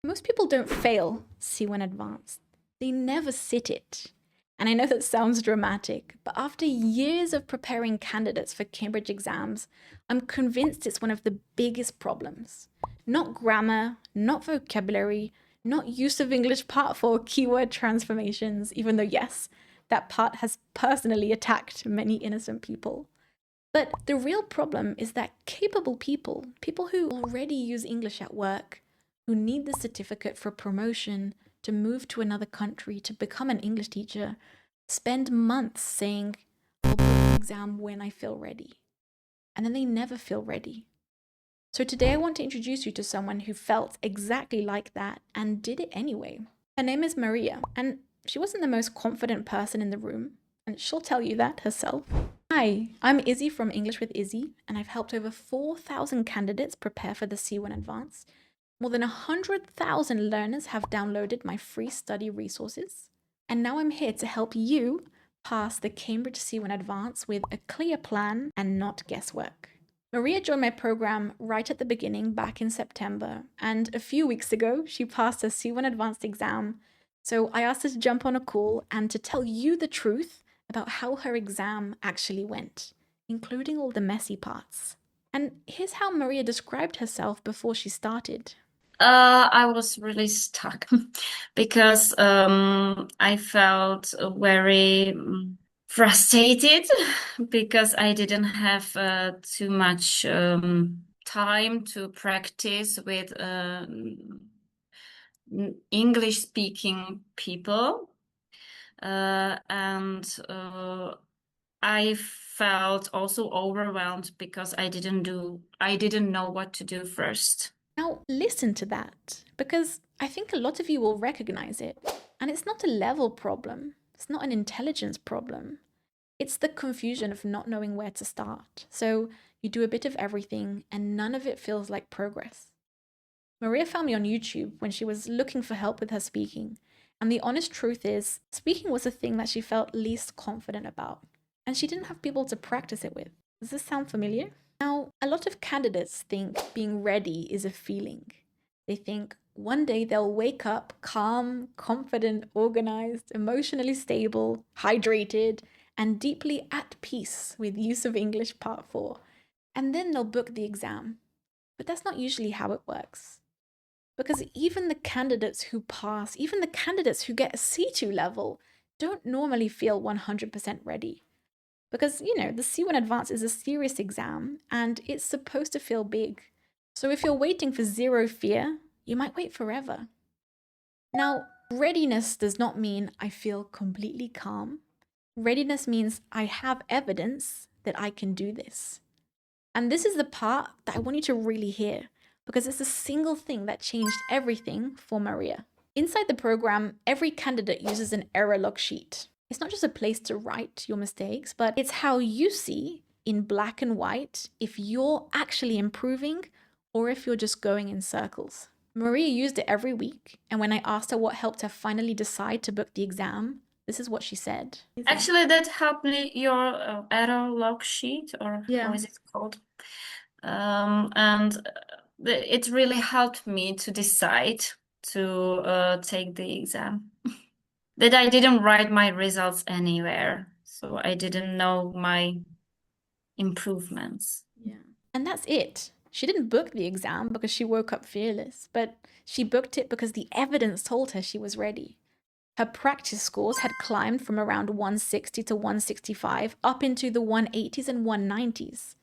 Most people don't fail C1 Advanced. They never sit it. And I know that sounds dramatic, but after years of preparing candidates for Cambridge exams, I'm convinced it's one of the biggest problems. Not grammar, not vocabulary, not use of English Part 4 keyword transformations, even though yes, that part has personally attacked many innocent people. But the real problem is that capable people, people who already use English at work, who need the certificate for promotion, to move to another country, to become an English teacher, spend months saying, I'll book the exam when I feel ready. And then they never feel ready. So today I want to introduce you to someone who felt exactly like that and did it anyway. Her name is Maria, and she wasn't the most confident person in the room, and she'll tell you that herself. Hi, I'm Izzy from English with Izzy, and I've helped over 4,000 candidates prepare for the C1 Advanced. More than 100,000 learners have downloaded my free study resources. And now I'm here to help you pass the Cambridge C1 Advanced with a clear plan and not guesswork. Maria joined my program right at the beginning back in September, and a few weeks ago, she passed her C1 Advanced exam. So I asked her to jump on a call and to tell you the truth about how her exam actually went, including all the messy parts. And here's how Maria described herself before she started. I was really stuck because I felt very frustrated because I didn't have too much time to practice with English speaking people. And I felt also overwhelmed because I didn't know what to do first. Now, listen to that, because I think a lot of you will recognize it. And it's not a level problem, it's not an intelligence problem. It's the confusion of not knowing where to start. So you do a bit of everything, and none of it feels like progress. Maria found me on YouTube when she was looking for help with her speaking. And the honest truth is, speaking was the thing that she felt least confident about. And she didn't have people to practice it with. Does this sound familiar? Now, a lot of candidates think being ready is a feeling. They think one day they'll wake up calm, confident, organized, emotionally stable, hydrated, and deeply at peace with use of English Part 4. And then they'll book the exam. But that's not usually how it works. Because even the candidates who pass, even the candidates who get a C2 level, don't normally feel 100% ready. Because, the C1 Advanced is a serious exam and it's supposed to feel big. So if you're waiting for zero fear, you might wait forever. Now, readiness does not mean I feel completely calm. Readiness means I have evidence that I can do this. And this is the part that I want you to really hear, because it's a single thing that changed everything for Maria. Inside the program, every candidate uses an error log sheet. It's not just a place to write your mistakes, but it's how you see in black and white if you're actually improving or if you're just going in circles. Maria used it every week, and when I asked her what helped her finally decide to book the exam, this is what she said. Actually, that helped me your error log sheet, or how Yeah. is it called? And it really helped me to decide to take the exam. That I didn't write my results anywhere, so I didn't know my improvements. Yeah. And that's it. She didn't book the exam because she woke up fearless, but she booked it because the evidence told her she was ready. Her practice scores had climbed from around 160 to 165 up into the 180s and 190s.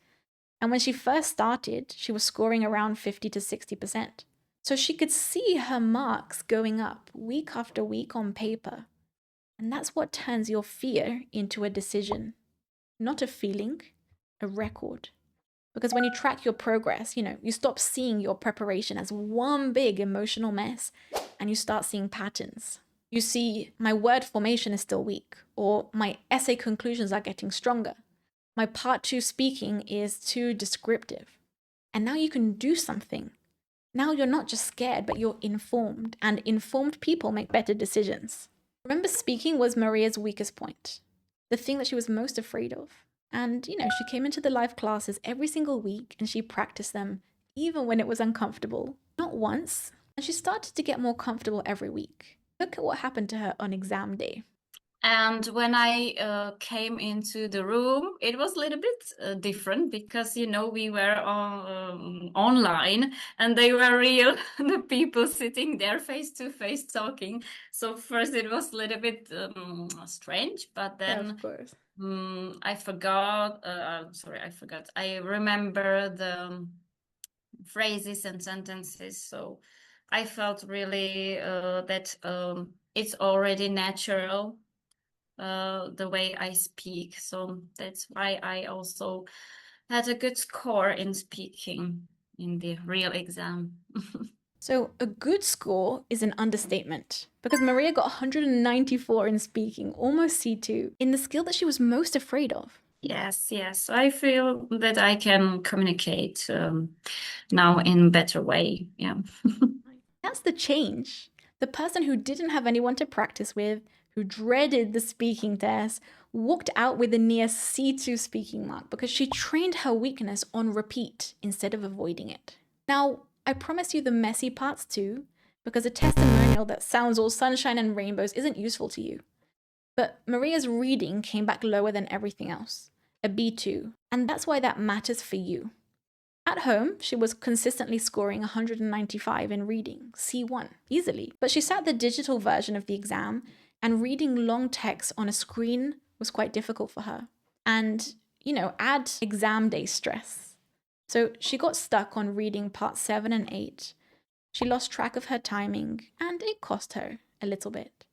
And when she first started, she was scoring around 50 to 60%. So she could see her marks going up week after week on paper. And that's what turns your fear into a decision, not a feeling, a record. Because when you track your progress, you stop seeing your preparation as one big emotional mess and you start seeing patterns. You see, my word formation is still weak, or my essay conclusions are getting stronger. My part 2 speaking is too descriptive. And now you can do something. Now you're not just scared, but you're informed, and informed people make better decisions. Remember, speaking was Maria's weakest point, the thing that she was most afraid of. And, she came into the live classes every single week and she practiced them, even when it was uncomfortable. Not once, And she started to get more comfortable every week. Look at what happened to her on exam day. And when I came into the room, it was a little bit different because, we were online and they were real, the people sitting there face to face talking. So first it was a little bit strange, but Yeah, of then course. I forgot. Sorry, I forgot. I remember the phrases and sentences. So I felt really that it's already natural the way I speak. So that's why I also had a good score in speaking in the real exam. So, a good score is an understatement because Maria got 194 in speaking, almost C2, in the skill that she was most afraid of. Yes, yes. I feel that I can communicate now in a better way. Yeah. That's the change. The person who didn't have anyone to practice with, who dreaded the speaking test, walked out with a near C2 speaking mark because she trained her weakness on repeat instead of avoiding it. Now, I promise you the messy parts too, because a testimonial that sounds all sunshine and rainbows isn't useful to you. But Maria's reading came back lower than everything else, a B2, and that's why that matters for you. At home, she was consistently scoring 195 in reading, C1, easily. But she sat the digital version of the exam, and reading long text on a screen was quite difficult for her. And, add exam day stress. So she got stuck on reading parts 7 and 8. She lost track of her timing, and it cost her a little bit.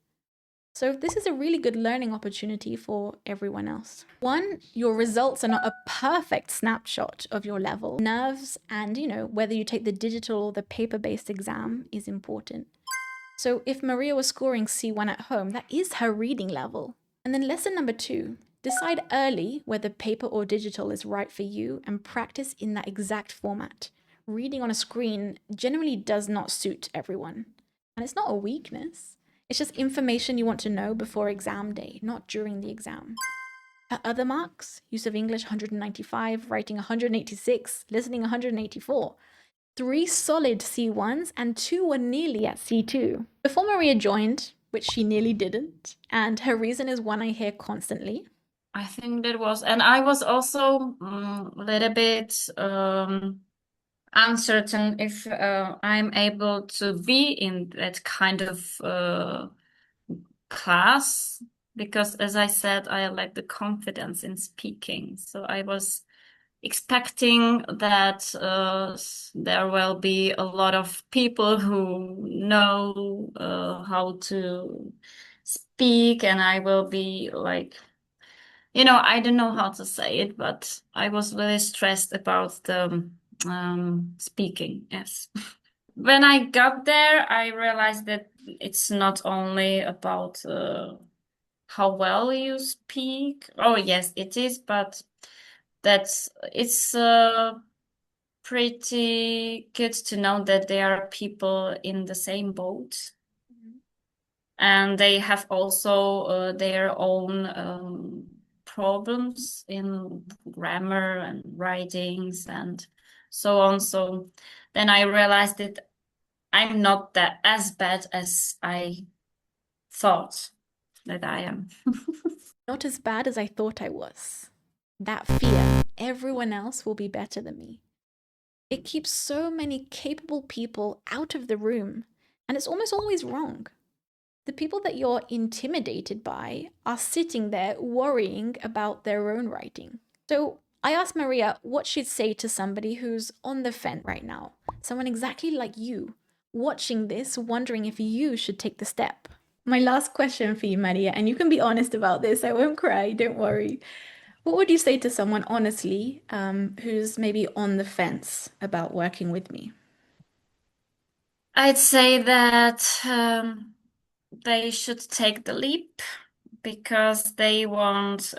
So this is a really good learning opportunity for everyone else. One, your results are not a perfect snapshot of your level. Nerves and, whether you take the digital or the paper-based exam is important. So if Maria was scoring C1 at home, that is her reading level. And then lesson number 2, decide early whether paper or digital is right for you and practice in that exact format. Reading on a screen generally does not suit everyone. And it's not a weakness. It's just information you want to know before exam day, not during the exam. Her other marks, use of English 195, writing 186, listening 184. 3 solid C1s and 2 were nearly at C2. Before Maria joined, which she nearly didn't, and her reason is one I hear constantly. I think that was, and I was also a little bit uncertain if I'm able to be in that kind of class because, as I said, I lack the confidence in speaking. So I was expecting that there will be a lot of people who know how to speak, and I will be like, I don't know how to say it, but I was really stressed about the speaking. Yes. When I got there, I realized that it's not only about how well you speak. Oh, yes, it is, but it's pretty good to know that there are people in the same boat and they have also their own problems in grammar and writings and so on. So then I realized that I'm not that as bad as I thought that I am. Not as bad as I thought I was. That fear, everyone else will be better than me. It keeps so many capable people out of the room, and it's almost always wrong. The people that you're intimidated by are sitting there worrying about their own writing. So I asked Maria what she'd say to somebody who's on the fence right now, someone exactly like you, watching this, wondering if you should take the step. My last question for you, Maria, and you can be honest about this, I won't cry, don't worry. What would you say to someone honestly who's maybe on the fence about working with me? I'd say that they should take the leap because they won't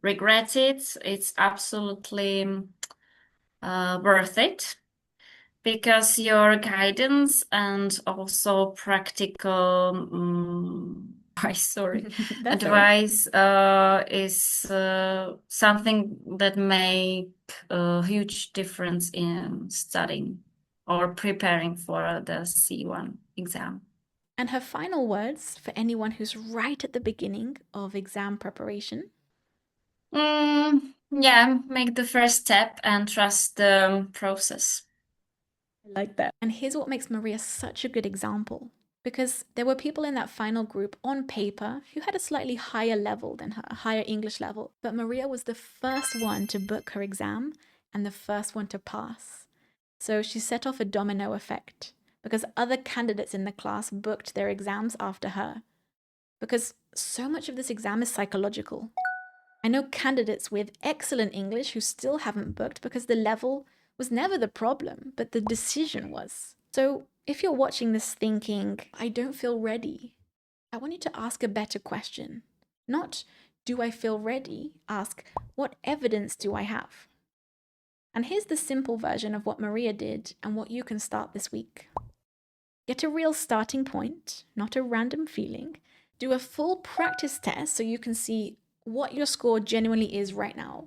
regret it. It's absolutely worth it because your guidance and also practical advice, sorry, That's all right. advice is something that make a huge difference in studying or preparing for the C1 exam. And her final words for anyone who's right at the beginning of exam preparation? Yeah, make the first step and trust the process. I like that. And here's what makes Maria such a good example. Because there were people in that final group on paper who had a slightly higher level than her, a higher English level. But Maria was the first one to book her exam and the first one to pass. So she set off a domino effect because other candidates in the class booked their exams after her. Because so much of this exam is psychological. I know candidates with excellent English who still haven't booked because the level was never the problem, but the decision was. So if you're watching this thinking, I don't feel ready, I want you to ask a better question. Not, do I feel ready? Ask, what evidence do I have? And here's the simple version of what Maria did and what you can start this week. Get a real starting point, not a random feeling. Do a full practice test so you can see what your score genuinely is right now.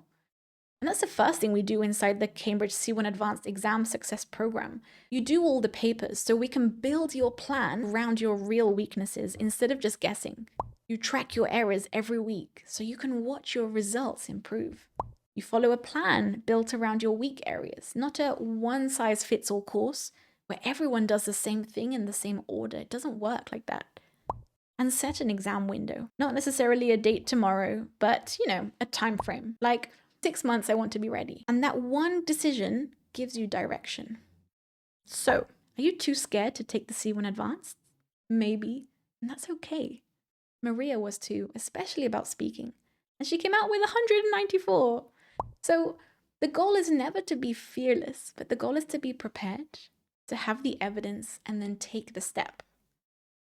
And that's the first thing we do inside the Cambridge C1 Advanced Exam Success Program. You do all the papers so we can build your plan around your real weaknesses instead of just guessing. You track your errors every week so you can watch your results improve. You follow a plan built around your weak areas, not a one-size-fits-all course where everyone does the same thing in the same order. It doesn't work like that. And set an exam window. Not necessarily a date tomorrow, but, a time frame. Like 6 months, I want to be ready. And that one decision gives you direction. So, are you too scared to take the C1 Advanced? Maybe, and that's okay. Maria was too, especially about speaking. And she came out with 194. So, the goal is never to be fearless, but the goal is to be prepared, to have the evidence, and then take the step.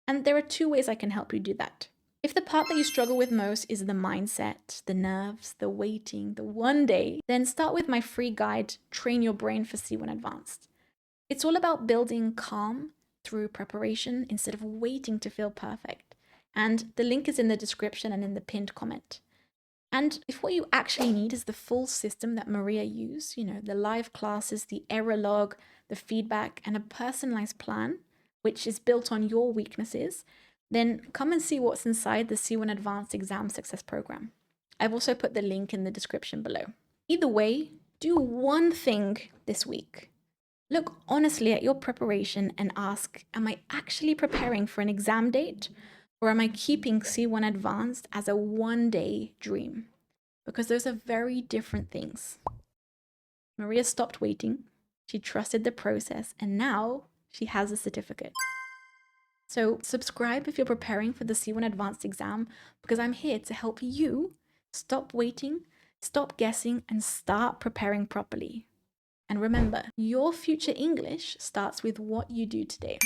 And there are 2 ways I can help you do that. If the part that you struggle with most is the mindset, the nerves, the waiting, the one day, then start with my free guide, Train Your Brain for C1 Advanced. It's all about building calm through preparation instead of waiting to feel perfect. And the link is in the description and in the pinned comment. And if what you actually need is the full system that Maria used, the live classes, the error log, the feedback, and a personalized plan, which is built on your weaknesses, then come and see what's inside the C1 Advanced Exam Success Program. I've also put the link in the description below. Either way, do one thing this week. Look honestly at your preparation and ask, am I actually preparing for an exam date, or am I keeping C1 Advanced as a one-day dream? Because those are very different things. Maria stopped waiting, she trusted the process, and now she has a certificate. So subscribe if you're preparing for the C1 Advanced exam, because I'm here to help you stop waiting, stop guessing, and start preparing properly. And remember, your future English starts with what you do today.